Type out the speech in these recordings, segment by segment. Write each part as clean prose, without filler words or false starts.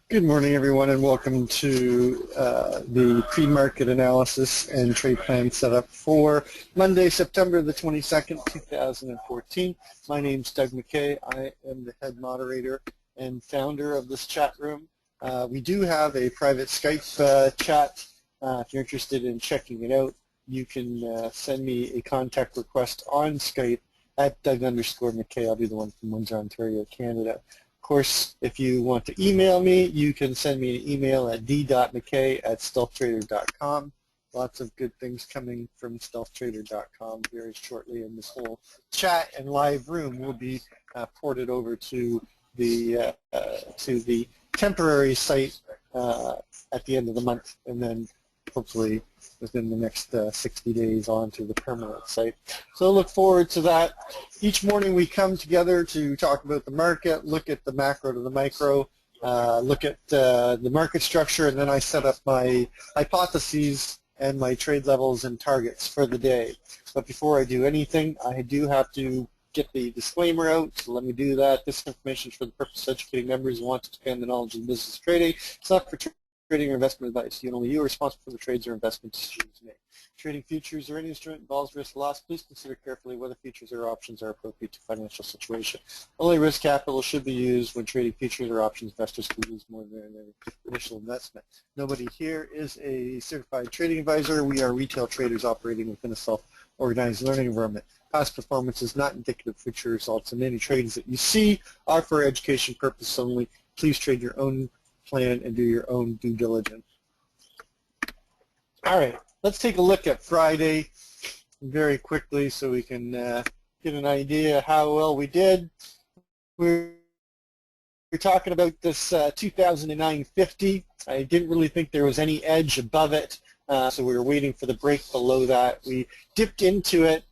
Good morning, everyone, and welcome to the pre-market analysis and trade plan setup for Monday, September the 22nd, 2014. My name's Doug McKay. I am the head moderator and founder of this chat room. We do have a private Skype chat. If you're interested in checking it out, you can send me a contact request on Skype at Doug_McKay. I'll be the one from Windsor, Ontario, Canada. Of course, if you want to email me, you can send me an email at d.mckay@stealthtrader.com. Lots of good things coming from stealthtrader.com very shortly, and this whole chat and live room will be ported over to the temporary site at the end of the month, and then hopefully within the next 60 days onto the permanent site. So look forward to that. Each morning we come together to talk about the market, look at the macro to the micro, look at the market structure, and then I set up my hypotheses and my trade levels and targets for the day. But before I do anything, I do have to get the disclaimer out, so let me do that. This information is for the purpose of educating members who want to expand the knowledge of business trading. It's not for trading or investment advice. Only you are responsible for the trades or investment decisions made. Trading futures or any instrument involves risk loss. Please consider carefully whether futures or options are appropriate to financial situation. Only risk capital should be used when trading futures or options. Investors can lose more than their initial investment. Nobody here is a certified trading advisor. We are retail traders operating within a self-organized learning environment. Past performance is not indicative of future results, and any trades that you see are for education purposes only. Please trade your own plan and do your own due diligence. All right, let's take a look at Friday very quickly so we can get an idea how well we did. We're talking about this 2009.50. I didn't really think there was any edge above it, so we were waiting for the break below that. We dipped into it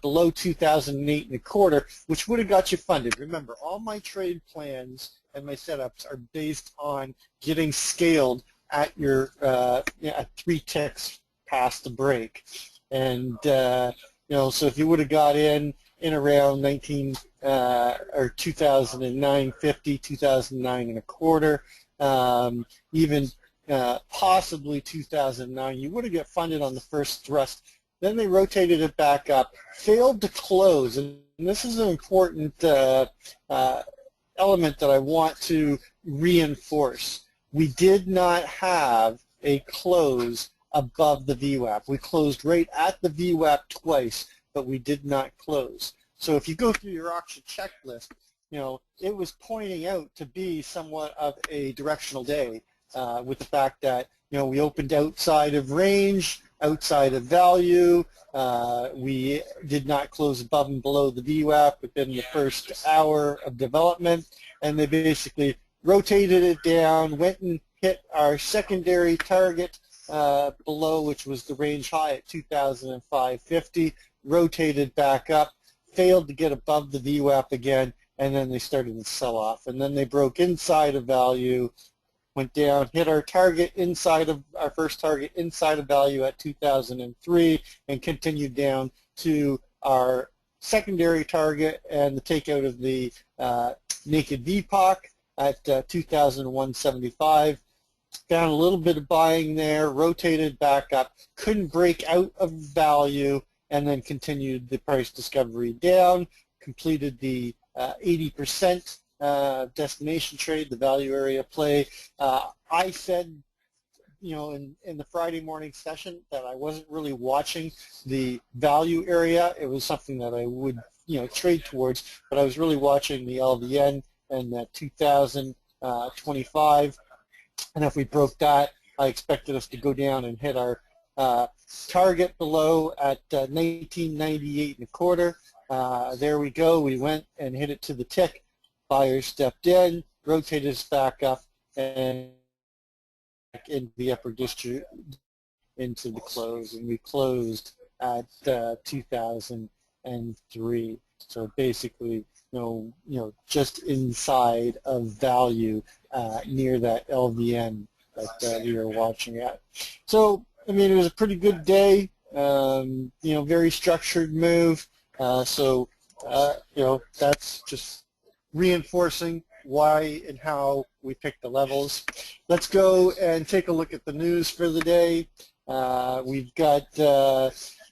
below 2008 and a quarter, which would have got you funded. Remember, all my trade plans and my setups are based on getting scaled at your at 3 ticks past the break, and so if you would have got in around 2009.50, 2009 and a quarter, even possibly 2009, you would have got funded on the first thrust. Then they rotated it back up, failed to close, and this is an important element that I want to reinforce. We did not have a close above the VWAP. We closed right at the VWAP twice, but we did not close. So if you go through your auction checklist, it was pointing out to be somewhat of a directional day with the fact that, we opened outside of range, outside of value. We did not close above and below the VWAP within the first hour of development, and they basically rotated it down, went and hit our secondary target below, which was the range high at 2005.50, rotated back up, failed to get above the VWAP again, and then they started to sell off. And then they broke inside of value, went down, hit our target inside of our first target inside of value at 2003, and continued down to our secondary target and the takeout of the naked VPOC at 2001.75. Found a little bit of buying there, rotated back up, couldn't break out of value, and then continued the price discovery down, completed the 80% destination trade, the value area play. I said, in the Friday morning session that I wasn't really watching the value area. It was something that I would, trade towards, but I was really watching the LVN and that 2025. And if we broke that, I expected us to go down and hit our target below at 1998 and a quarter. There we go. We went and hit it to the tick. Buyers stepped in, rotated us back up, and into the upper district into the close, and we closed at 2003. So basically, just inside of value near that LVN that we were watching at. So it was a pretty good day. Very structured move. That's just reinforcing why and how we pick the levels. Let's go and take a look at the news for the day. We've got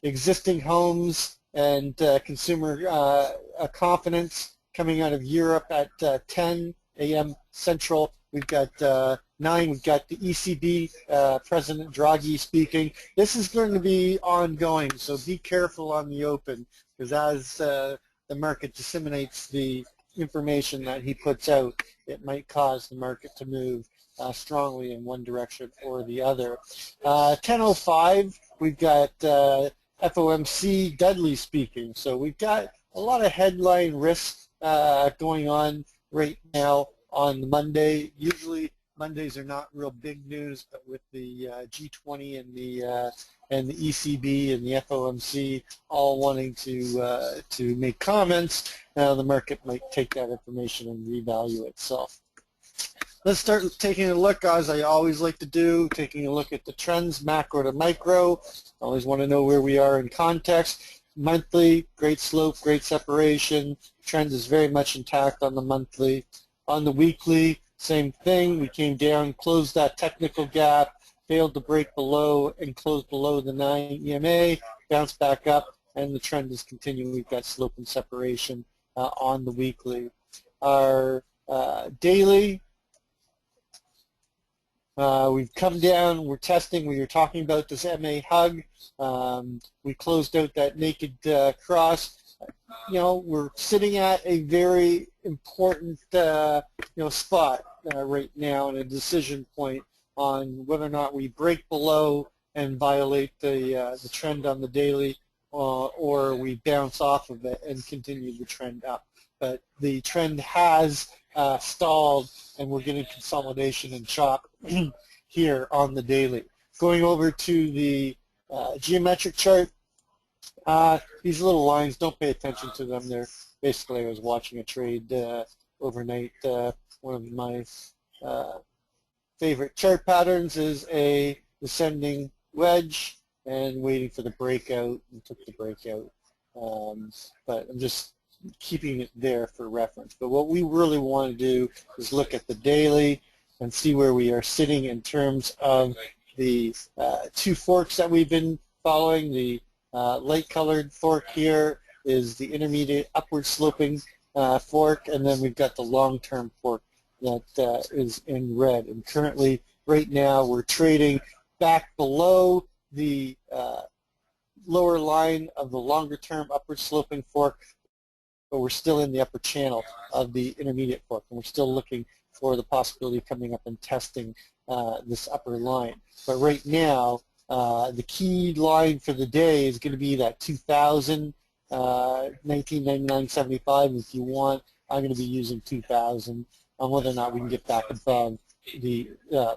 existing homes and consumer confidence coming out of Europe at 10 a.m. Central. We've got 9, we've got the ECB, President Draghi speaking. This is going to be ongoing, so be careful on the open, because as the market disseminates the information that he puts out, it might cause the market to move strongly in one direction or the other. 10:05, we've got FOMC Dudley speaking. So we've got a lot of headline risk going on right now on Monday. Usually Mondays are not real big news, but with the G20 and the ECB and the FOMC all wanting to make comments, the market might take that information and revalue itself. Let's start taking a look, as I always like to do, taking a look at the trends, macro to micro. I always want to know where we are in context. Monthly, great slope, great separation. Trend is very much intact on the monthly. On the weekly, same thing. We came down, closed that technical gap, failed to break below and closed below the 9 EMA, bounced back up, and the trend is continuing. We've got slope and separation on the weekly. Our daily, we've come down, we're testing, we were talking about this MA hug. We closed out that naked cross. You know, we're sitting at a very important spot right now, and a decision point on whether or not we break below and violate the trend on the daily, or we bounce off of it and continue the trend up. But the trend has stalled, and we're getting consolidation and chop here on the daily. Going over to the geometric chart, these little lines, don't pay attention to them. They're basically, I was watching a trade overnight. One of my favorite chart patterns is a descending wedge and waiting for the breakout, and took the breakout. But I'm just keeping it there for reference. But what we really want to do is look at the daily and see where we are sitting in terms of the two forks that we've been following. The light-colored fork here is the intermediate upward sloping fork, and then we've got the long-term fork that is in red. And currently, right now, we're trading back below the lower line of the longer-term upward sloping fork, but we're still in the upper channel of the intermediate fork, and we're still looking for the possibility of coming up and testing this upper line. But right now, the key line for the day is going to be that 2000, 1999.75. If you want, I'm going to be using 2000 on whether or not we can get back above the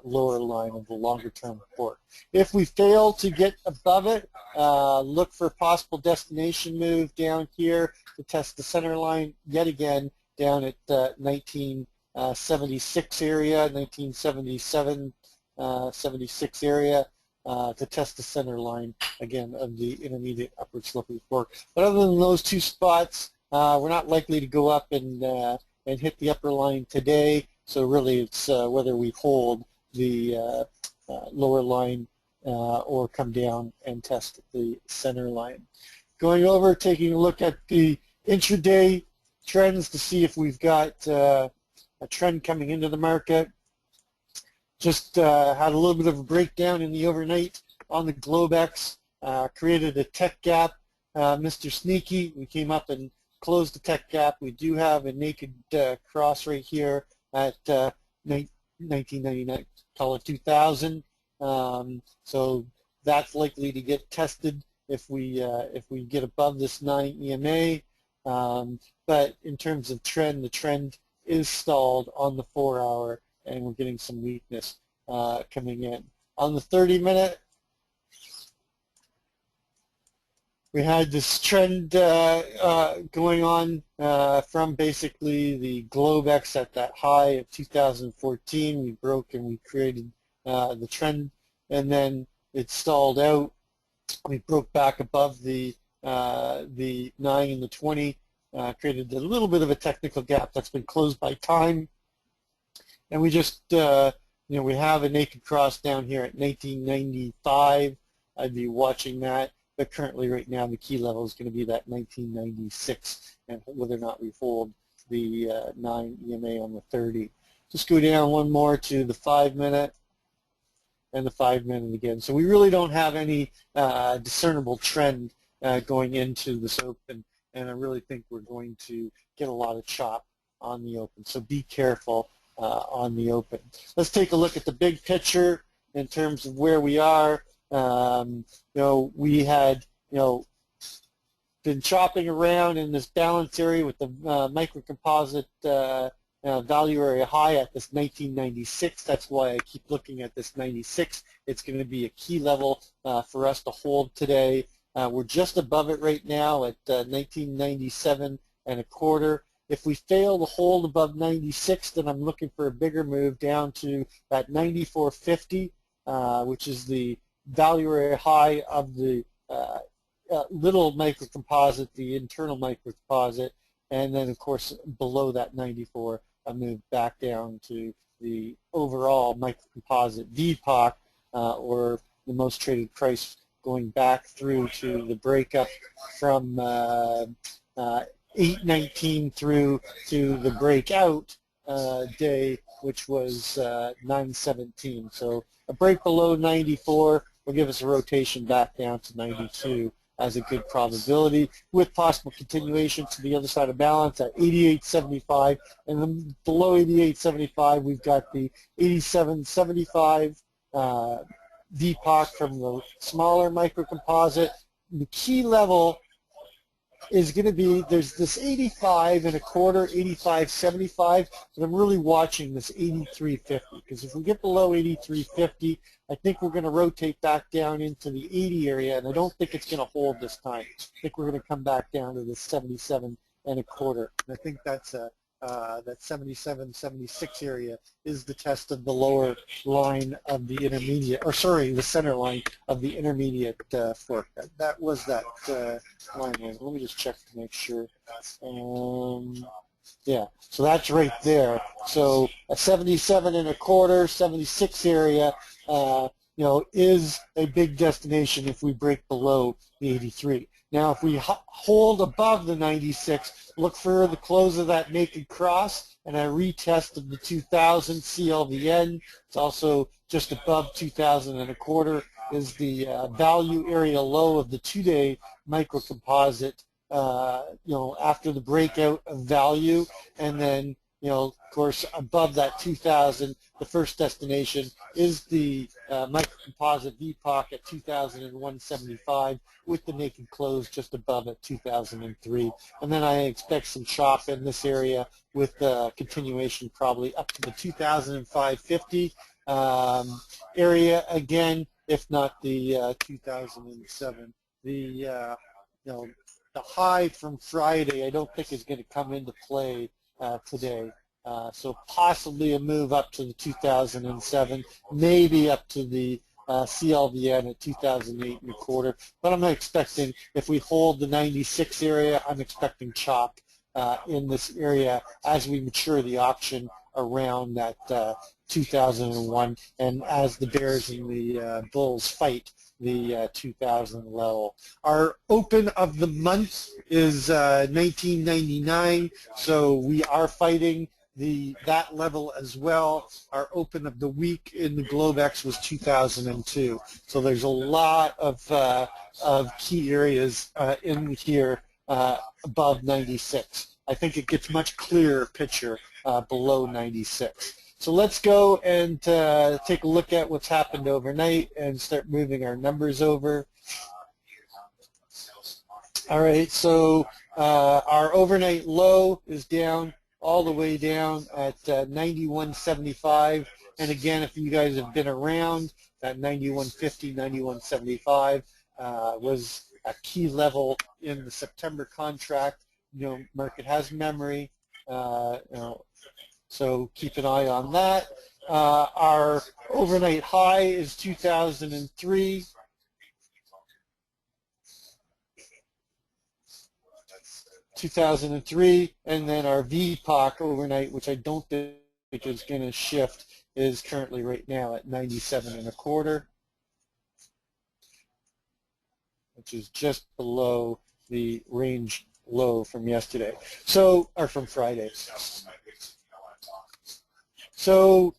lower line of the longer-term fork. If we fail to get above it, look for a possible destination move down here to test the center line yet again down at 1976 area, 1977, 76 area, to test the center line again of the intermediate upward sloping fork. But other than those two spots, we're not likely to go up and hit the upper line today. So really, it's whether we hold the lower line or come down and test the center line. Going over, taking a look at the intraday trends to see if we've got a trend coming into the market. Just had a little bit of a breakdown in the overnight on the Globex, created a tech gap. Mr. Sneaky, we came up and closed the tech gap. We do have a naked cross right here at 1999, call it 2000. So that's likely to get tested if we get above this 9 EMA. But in terms of trend, the trend is stalled on the 4-hour, and we're getting some weakness coming in. On the 30-minute, we had this trend going on from basically the Globex at that high of 2014. We broke and we created the trend, and then it stalled out. We broke back above the 9 and the 20, created a little bit of a technical gap that's been closed by time. And we just, we have a naked cross down here at 1995. I'd be watching that, but currently right now the key level is going to be that 1996, and whether or not we hold the 9 EMA on the 30. Just go down one more to the 5-minute and the 5-minute again. So we really don't have any discernible trend going into this open, and I really think we're going to get a lot of chop on the open. So be careful on the open. Let's take a look at the big picture in terms of where we are. We had, been chopping around in this balance area with the microcomposite value area high at this 1996. That's why I keep looking at this 96. It's going to be a key level for us to hold today. We're just above it right now at 1997.25. If we fail to hold above 96, then I'm looking for a bigger move down to that 94.50, which is the value area high of the little microcomposite, the internal microcomposite, and then of course below that 94, a move back down to the overall microcomposite VPOC, or the most traded price, going back through to the breakup from 819 through to the breakout day, which was 917. So a break below 94 will give us a rotation back down to 92 as a good probability, with possible continuation to the other side of balance at 88.75, and then below 88.75 we've got the 87.75 VPOC from the smaller microcomposite. The key level is going to be, there's this 85.25, 85.75, but I'm really watching this 83.50, because if we get below 83.50, I think we're going to rotate back down into the 80 area, and I don't think it's going to hold this time. I think we're going to come back down to the 77.25, and I think that's that 77, 76 area is the test of the lower line of the intermediate, or sorry, the center line of the intermediate fork. That was that line. Let me just check to make sure. Yeah, so that's right there. So a 77.25, 76 area, is a big destination if we break below the 83. Now, if we hold above the 96, look for the close of that naked cross and a retest of the 2000 CLVN. It's also just above 20.25 is the value area low of the 2-day microcomposite, after the breakout of value, and then, of course, above that 2000, the first destination is the microcomposite VPOC at 2001.75 with the naked close just above at 2003. And then I expect some chop in this area with continuation probably up to the 2005.50 area again, if not the 2007. The high from Friday I don't think is going to come into play today. So possibly a move up to the 2007, maybe up to the CLVN at 2008.25. But I'm not expecting, if we hold the 96 area, I'm expecting chop in this area as we mature the auction around that 2001, and as the bears and the bulls fight the 2000 level. Our open of the month is 1999, so we are fighting that level as well. Our open of the week in the Globex was 2002. So there's a lot of key areas in here above 96. I think it gets much clearer picture below 96. So let's go and take a look at what's happened overnight and start moving our numbers over. All right, so our overnight low is down, all the way down at 91.75. And again, if you guys have been around, that 91.50, 91.75 was a key level in the September contract. Market has memory, so keep an eye on that. Our overnight high is 2003. And then our VPOC overnight, which I don't think Pacific is going to shift is currently right now at 97.25, which is just below the range low from yesterday. So, or from Friday. So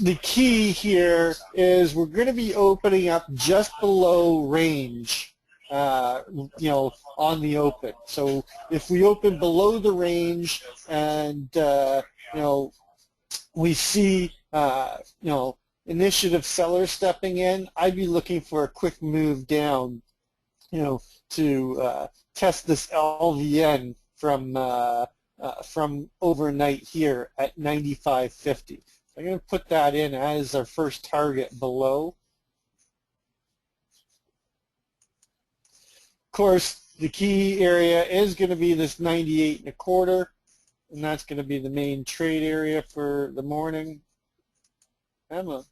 the key here is we're going to be opening up just below range, on the open. So if we open below the range and, we see, initiative sellers stepping in, I'd be looking for a quick move down, to test this LVN from overnight here at 95.50. I'm going to put that in as our first target below. Of course, the key area is going to be this 98.25, and that's going to be the main trade area for the morning. Emma.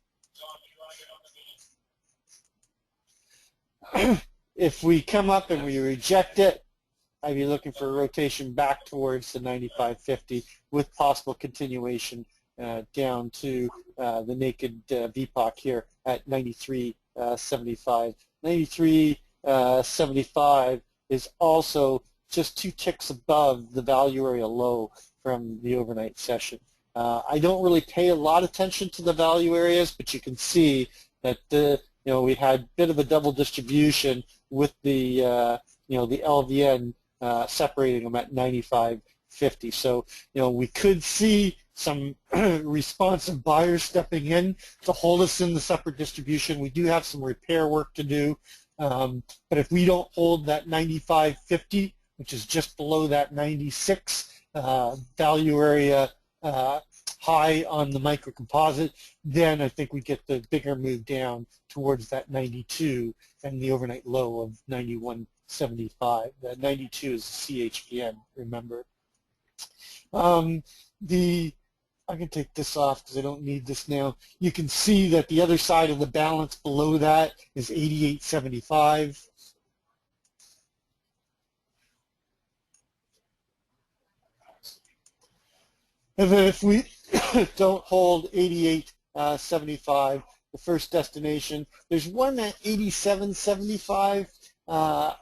If we come up and we reject it, I'd be looking for a rotation back towards the 95.50 with possible continuation down to the naked VPOC here at 93.75. 93.75 is also just 2 ticks above the value area low from the overnight session. I don't really pay a lot of attention to the value areas, but you can see that we had a bit of a double distribution with the the LVN separating them at 95.50. So we could see some responsive buyers stepping in to hold us in the separate distribution. We do have some repair work to do, but if we don't hold that 95.50, which is just below that 96 value area high on the microcomposite, then I think we get the bigger move down towards that 92 and the overnight low of 91.75. That 92 is the CHPN, remember. I can take this off because I don't need this now. You can see that the other side of the balance below that is 88.75. And then if we don't hold 88.75, the first destination, there's one at 87.75.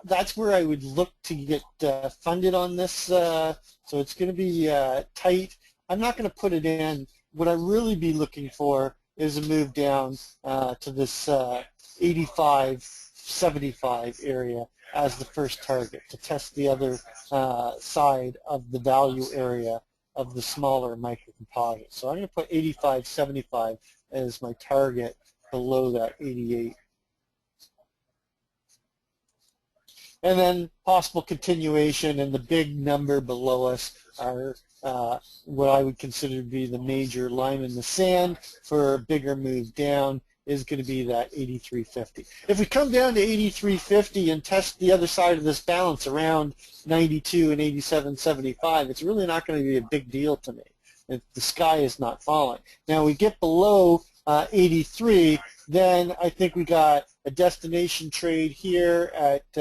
That's where I would look to get funded on this. So it's going to be tight. I'm not going to put it in. What I really be looking for is a move down to this 85.75 area as the first target to test the other side of the value area of the smaller microcomposite. So I'm going to put 85.75 as my target below that 88. And then possible continuation, and the big number below us are what I would consider to be the major line in the sand for a bigger move down is going to be that 83.50. If we come down to 83.50 and test the other side of this balance around 92 and 87.75, it's really not going to be a big deal to me. If the sky is not falling. Now we get below 83, then I think we got a destination trade here at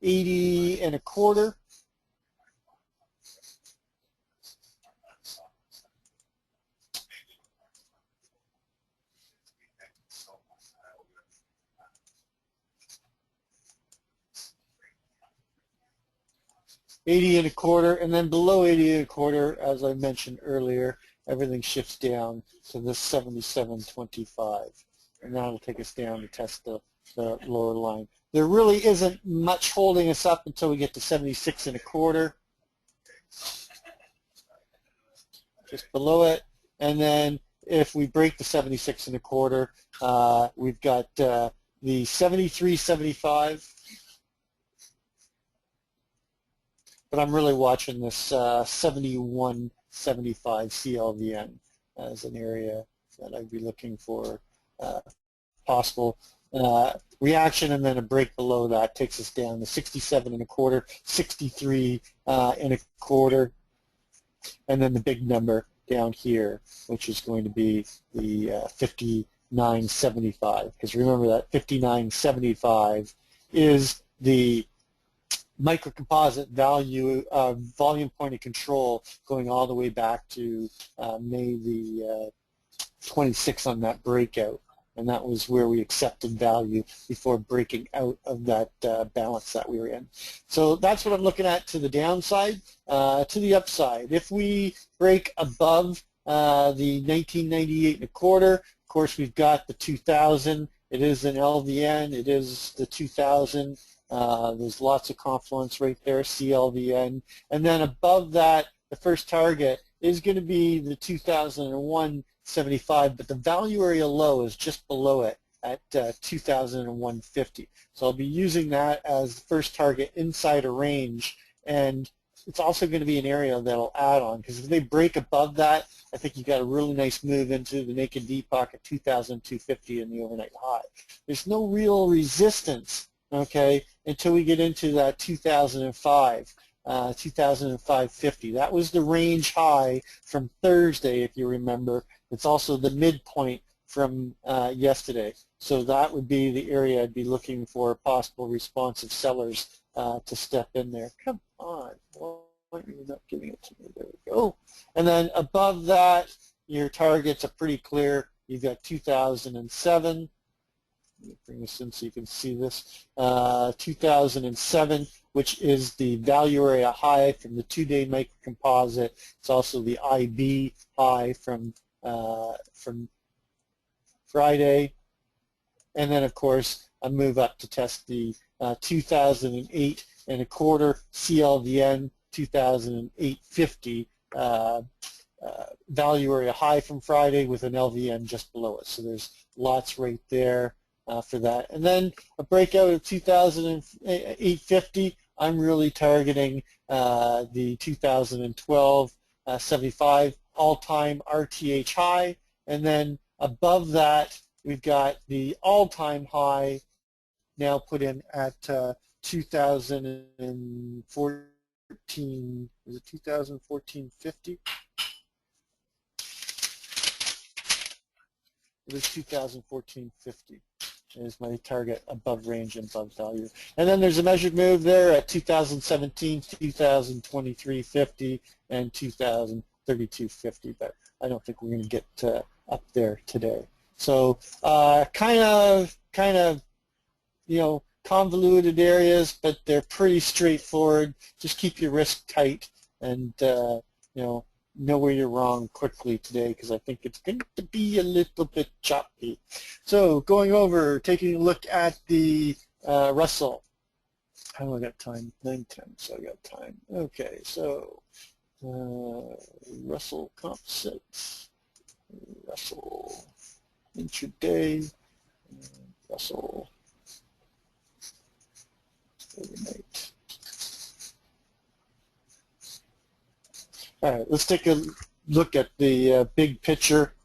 80.25. $80.25, and then below $80.25, as I mentioned earlier, everything shifts down to this 77.25, and that'll take us down to test the lower line. There really isn't much holding us up until we get to 76.25, just below it, and then if we break the 76.25, we've got the 73.75. But I'm really watching this 71.75 CLVN as an area that I'd be looking for possible reaction, and then a break below that takes us down to 67.25, 63.25, and then the big number down here, which is going to be the 59.75. Because remember that 59.75 is the microcomposite value volume point of control going all the way back to May the 26th on that breakout. And that was where we accepted value before breaking out of that balance that we were in. So that's what I'm looking at to the downside. To the upside, if we break above the 1998.25, of course we've got the 2000. It is an LVN. It is the 2000. There's lots of confluence right there, CLVN. And then above that, the first target is going to be the 2001.75, but the value area low is just below it at 2001.50. So I'll be using that as the first target inside a range, and it's also going to be an area that'll add on, because if they break above that, I think you got a really nice move into the naked Depop at 2,250 in the overnight high. There's no real resistance, okay, until we get into that 2005. 2005.50. That was the range high from Thursday, if you remember. It's also the midpoint from yesterday. So that would be the area I'd be looking for possible responsive sellers to step in there. Come on, why are you not giving it to me? There we go. And then above that, your targets are pretty clear. You've got 2007. Let me bring this in so you can see this. 2007, which is the value area high from the 2-day microcomposite. It's also the IB high from Friday. And then, of course, a move up to test the 2008.25 CLVN 2008.50 value area high from Friday with an LVN just below it. So there's lots right there for that. And then a breakout of 2008.50. I'm really targeting the 2012 75 all-time RTH high, and then above that we've got the all-time high now put in at 2014. Is it 2014.50? It was 2014.50. Is my target above range and above value. And then there's a measured move there at 2017, 2023.50, and 2032.50, but I don't think we're going to get up there today. So kind of, you know, convoluted areas, but they're pretty straightforward. Just keep your risk tight and, you know where you're wrong quickly today, because I think it's going to be a little bit choppy. So going over, taking a look at the Russell. How do I got time? 9:10, so I got time. Okay, so Russell composites, Russell intraday, Russell overnight. All right, let's take a look at the big picture.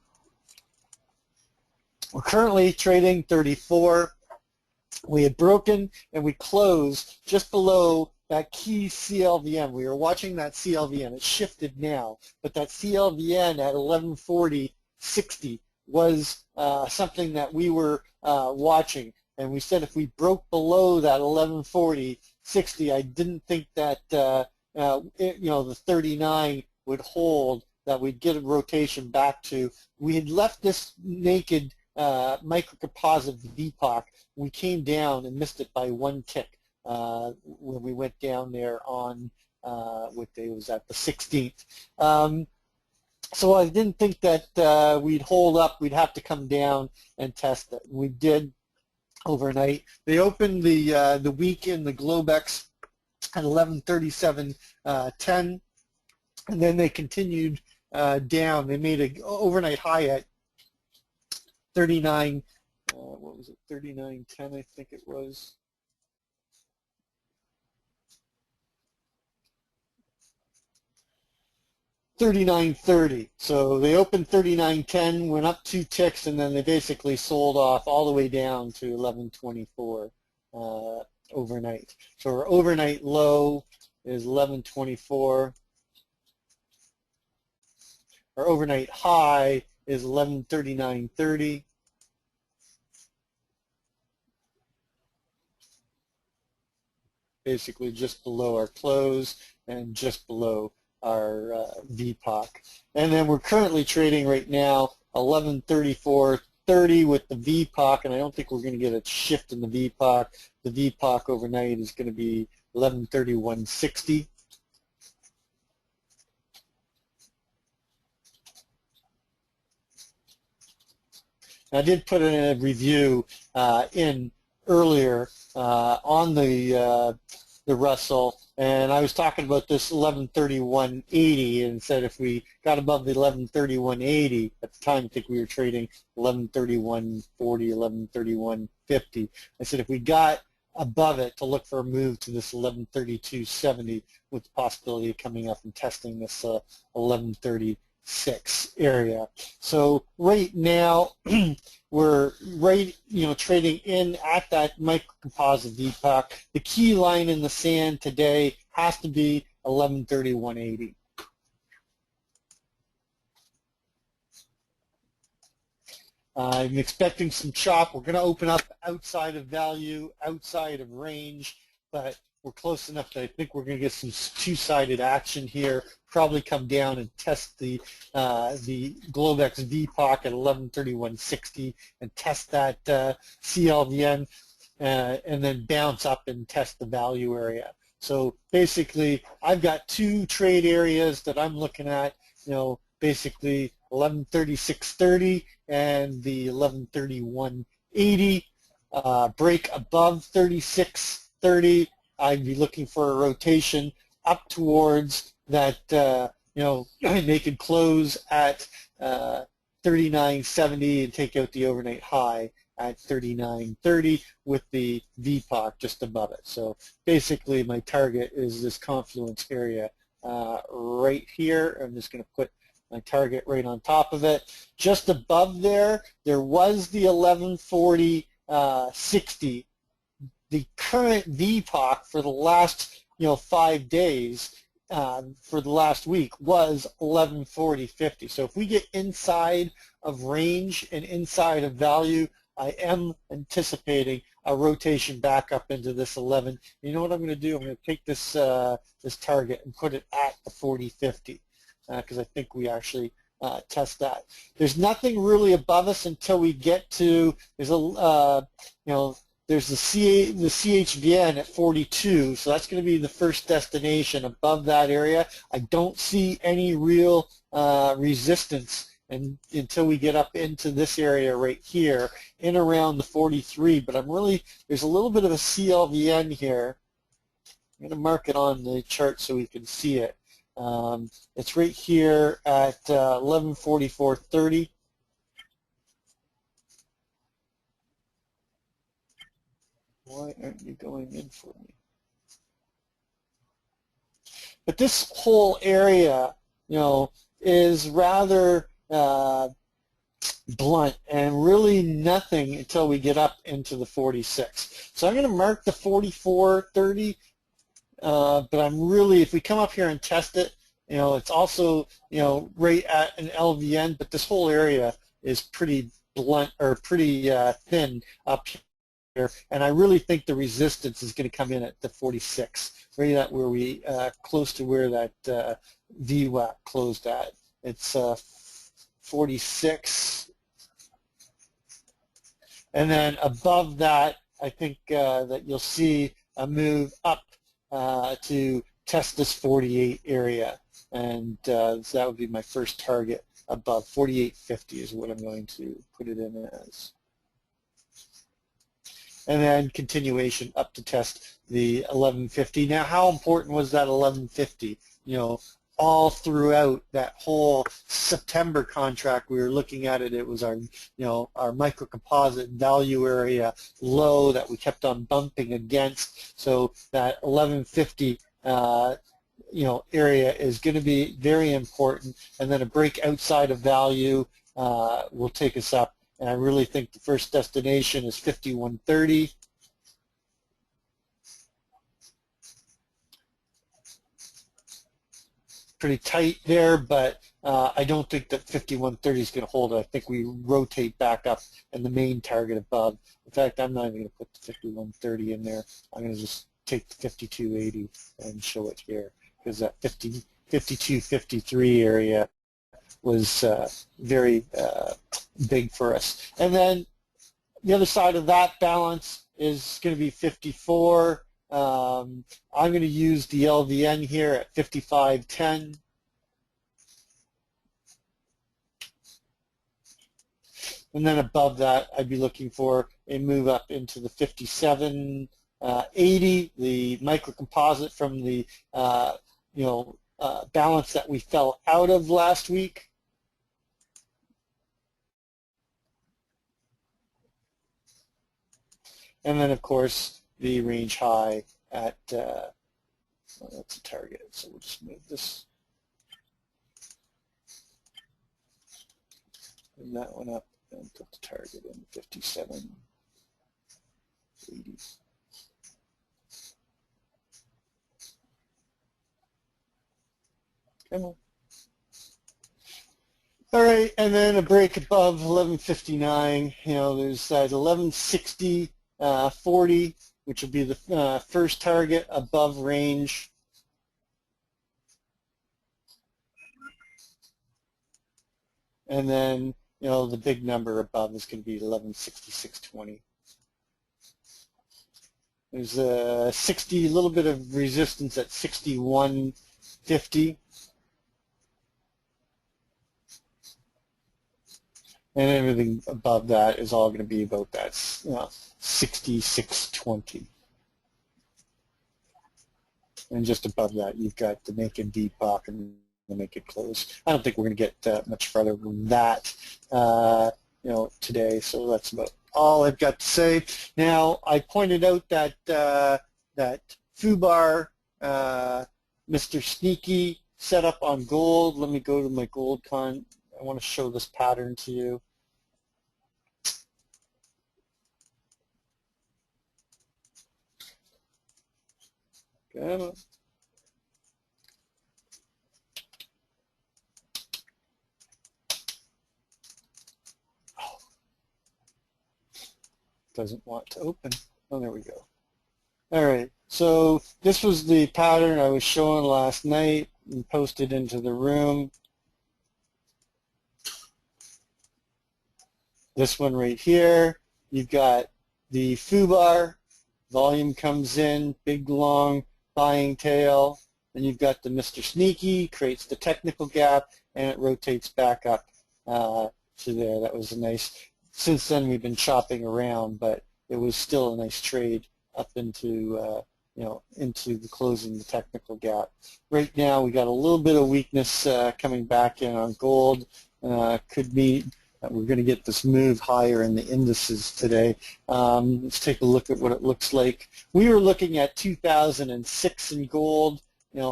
We're currently trading 34. We had broken and we closed just below that key CLVN. We were watching that CLVN. It shifted now, but that CLVN at 1140.60 was something that we were watching. And we said if we broke below that 1140.60, I didn't think that the 39 would hold, that we'd get a rotation back to. We had left this naked microcomposite VPOC. We came down and missed it by one tick when we went down there on what day was that? The 16th. So I didn't think that we'd hold up. We'd have to come down and test it. We did overnight. They opened the week in the Globex at 1137.10, and then they continued down. They made an overnight high at 39. What was it? 39.10, I think it was. $39.30. So they opened 39.10, went up 2 ticks, and then they basically sold off all the way down to 11.24 overnight. So our overnight low is 11.24. Our overnight high is 11.39.30. basically just below our close and just below our VPOC. And then we're currently trading right now 1134.30 with the VPOC, and I don't think we're going to get a shift in the VPOC. The VPOC overnight is going to be 1131.60. I did put in a review in earlier on the Russell, and I was talking about this 1131.80 and said if we got above the 1131.80, at the time I think we were trading 1131.40, 1131.50. I said if we got above it to look for a move to this 1132.70 with the possibility of coming up and testing this 1130.6 area. So right now we're trading in at that microcomposite VPOC. The key line in the sand today has to be 1131.80. I'm expecting some chop. We're going to open up outside of value, outside of range, but we're close enough that I think we're going to get some two-sided action here. Probably come down and test the Globex VPOC at 1131.60 and test that CLVN, and then bounce up and test the value area. So basically, I've got two trade areas that I'm looking at. Basically 1136.30 and the 1131.80. Break above 36.30. I'd be looking for a rotation up towards that, they could close at 39.70 and take out the overnight high at 39.30 with the VPOC just above it. So basically my target is this confluence area right here. I'm just going to put my target right on top of it. Just above there was the 1140.60. The current VPOC for the last 5 days, for the last week, was 1140.50. So if we get inside of range and inside of value, I am anticipating a rotation back up into this 11. You know what I'm going to do? I'm going to take this this target and put it at the 40.50 because I think we actually test that. There's nothing really above us until we get to there's the CHVN at 42, so that's going to be the first destination above that area. I don't see any real resistance until we get up into this area right here, in around the 43, but there's a little bit of a CLVN here. I'm going to mark it on the chart so we can see it. It's right here at 1144.30. Why aren't you going in for me? But this whole area, is rather blunt and really nothing until we get up into the 46. So I'm going to mark the 44.30, but if we come up here and test it, it's also, right at an LVN, but this whole area is pretty blunt or pretty thin up here, and I really think the resistance is going to come in at the 46, right at where we close to where that VWAP closed at. It's 46, and then above that, I think that you'll see a move up to test this 48 area, and so that would be my first target above 48.50 is what I'm going to put it in as. And then continuation up to test the 1150. Now, how important was that 1150? All throughout that whole September contract, we were looking at it. It was our, our microcomposite value area low that we kept on bumping against. So that 1150, area is going to be very important. And then a break outside of value will take us up. And I really think the first destination is 51.30. Pretty tight there, but I don't think that 51.30 is going to hold it. I think we rotate back up and the main target above. In fact, I'm not even going to put the 51.30 in there. I'm going to just take the 52.80 and show it here, because that 52.53 area was very big for us. And then the other side of that balance is going to be 54. I'm going to use the LVN here at 55.10. And then above that, I'd be looking for a move up into the 57.80, the microcomposite from the balance that we fell out of last week. And then, of course, the range high at, well, that's a target, so we'll just move this. Move that one up and put the target in 57.80. Come on. All right, and then a break above 11.59. There's that 11.60.40, which will be the first target above range. And then, the big number above is going to be 11.66.20. There's a little bit of resistance at 61.50. And everything above that is all going to be about that 66.20. And just above that, you've got the naked Depop and the naked close. I don't think we're going to get much further than that, today. So that's about all I've got to say. Now, I pointed out that that FUBAR, Mr. Sneaky, set up on gold. Let me go to my gold con. I want to show this pattern to you. Come on. Oh. Doesn't want to open. Oh, there we go. All right. So this was the pattern I was showing last night and posted into the room. This one right here, you've got the FUBAR, volume comes in, big long buying tail, then you've got the Mr. Sneaky, creates the technical gap, and it rotates back up to there. That was a nice, since then we've been chopping around, but it was still a nice trade up into, into the closing the technical gap. Right now we got a little bit of weakness coming back in on gold. Could be we're going to get this move higher in the indices today. Let's take a look at what it looks like. We were looking at 2006 in gold,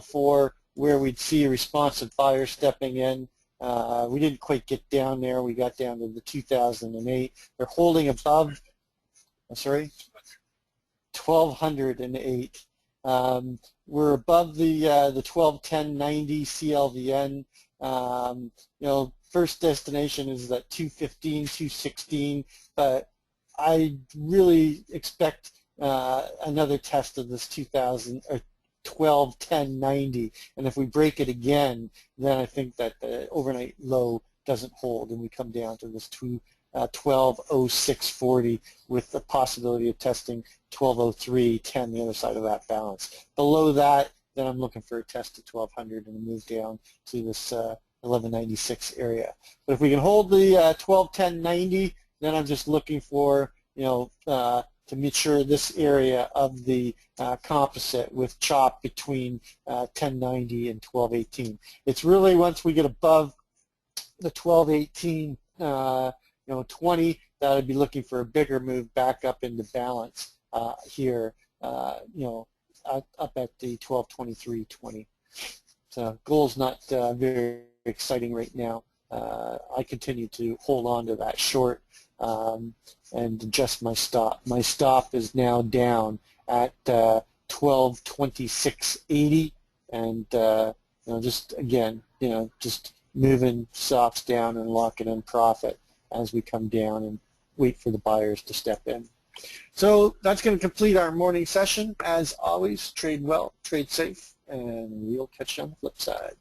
for where we'd see a responsive buyer stepping in. We didn't quite get down there. We got down to the 2008. They're holding above, 1208. We're above the 1210.90 CLVN. First destination is that 215, 216, but I really expect another test of this 1210.90, and if we break it again, then I think that the overnight low doesn't hold, and we come down to this 1206.40 with the possibility of testing 1203.10, the other side of that balance. Below that, then I'm looking for a test at 1200 and a move down to this 1196 area. But if we can hold the 1210.90, then I'm just looking for, to mature this area of the composite with chop between 1090 and 1218. It's really once we get above the 1218, 20, that I'd be looking for a bigger move back up into balance here, up at the 1223.20. So gold's not very exciting right now. I continue to hold on to that short and adjust my stop. My stop is now down at 1226.80, and just again, just moving stops down and locking in profit as we come down and wait for the buyers to step in. So that's going to complete our morning session. As always, trade well, trade safe, and we'll catch you on the flip side.